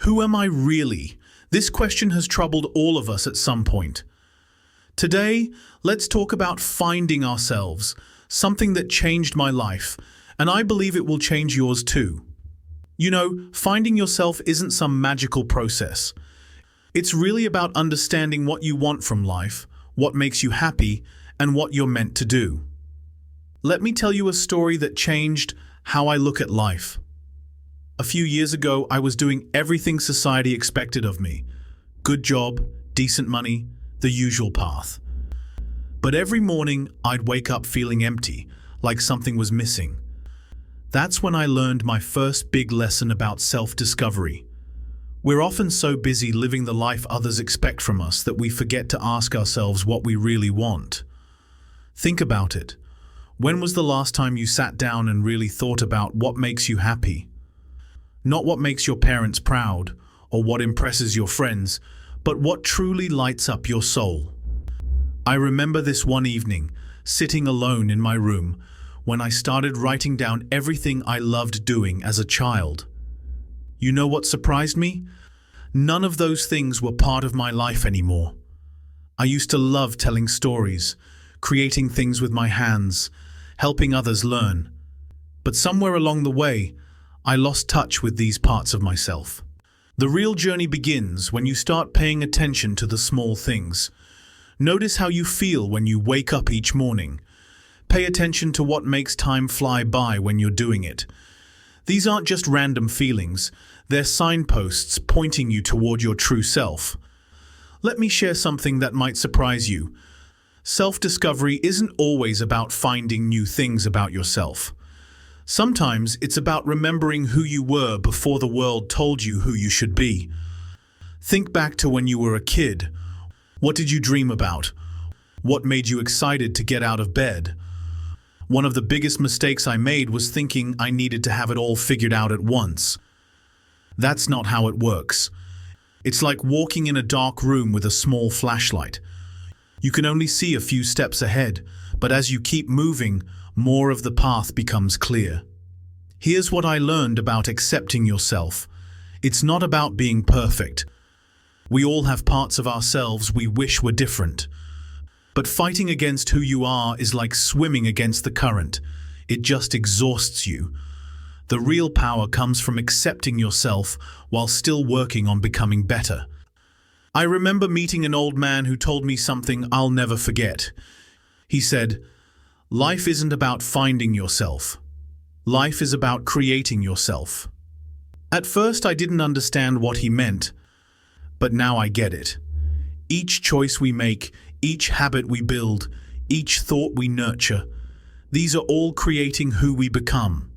Who am I really? This question has troubled all of us at some point. Today, let's talk about finding ourselves, something that changed my life, and I believe it will change yours too. You know, finding yourself isn't some magical process. It's really about understanding what you want from life, what makes you happy, and what you're meant to do. Let me tell you a story that changed how I look at life. A few years ago, I was doing everything society expected of me. Good job, decent money, the usual path. But every morning, I'd wake up feeling empty, like something was missing. That's when I learned my first big lesson about self-discovery. We're often so busy living the life others expect from us that we forget to ask ourselves what we really want. Think about it. When was the last time you sat down and really thought about what makes you happy? Not what makes your parents proud or what impresses your friends, but what truly lights up your soul. I remember this one evening, sitting alone in my room, when I started writing down everything I loved doing as a child. You know what surprised me? None of those things were part of my life anymore. I used to love telling stories, creating things with my hands, helping others learn. But somewhere along the way, I lost touch with these parts of myself. The real journey begins when you start paying attention to the small things. Notice how you feel when you wake up each morning. Pay attention to what makes time fly by when you're doing it. These aren't just random feelings, they're signposts pointing you toward your true self. Let me share something that might surprise you. Self-discovery isn't always about finding new things about yourself. Sometimes it's about remembering who you were before the world told you who you should be. Think back to when you were a kid. What did you dream about? What made you excited to get out of bed? One of the biggest mistakes I made was thinking I needed to have it all figured out at once. That's not how it works. It's like walking in a dark room with a small flashlight. You can only see a few steps ahead, but as you keep moving, more of the path becomes clear. Here's what I learned about accepting yourself. It's not about being perfect. We all have parts of ourselves we wish were different. But fighting against who you are is like swimming against the current. It just exhausts you. The real power comes from accepting yourself while still working on becoming better. I remember meeting an old man who told me something I'll never forget. He said, "Life isn't about finding yourself. Life is about creating yourself." At first, I didn't understand what he meant, but now I get it. Each choice we make, each habit we build, each thought we nurture, these are all creating who we become.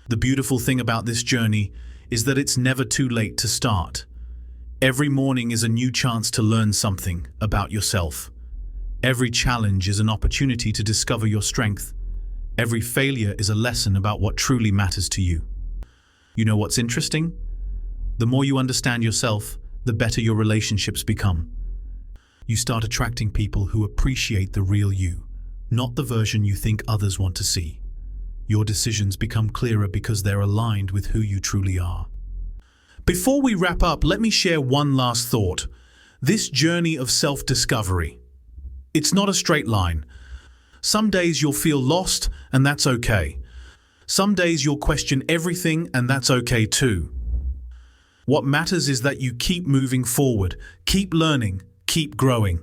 The beautiful thing about this journey is that it's never too late to start. Every morning is a new chance to learn something about yourself. Every challenge is an opportunity to discover your strength. Every failure is a lesson about what truly matters to you. You know what's interesting? The more you understand yourself, the better your relationships become. You start attracting people who appreciate the real you, not the version you think others want to see. Your decisions become clearer because they're aligned with who you truly are. Before we wrap up, let me share one last thought. This journey of self-discovery. It's not a straight line. Some days you'll feel lost, and that's okay. Some days you'll question everything, and that's okay too. What matters is that you keep moving forward, keep learning, keep growing.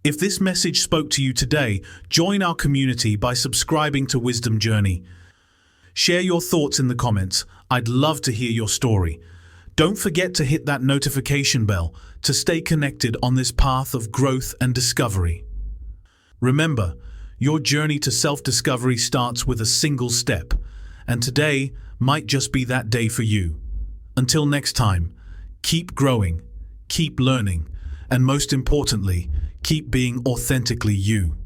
If this message spoke to you today, join our community by subscribing to Wisdom Journey. Share your thoughts in the comments. I'd love to hear your story. Don't forget to hit that notification bell to stay connected on this path of growth and discovery. Remember, your journey to self-discovery starts with a single step, and today might just be that day for you. Until next time, keep growing, keep learning, and most importantly, keep being authentically you.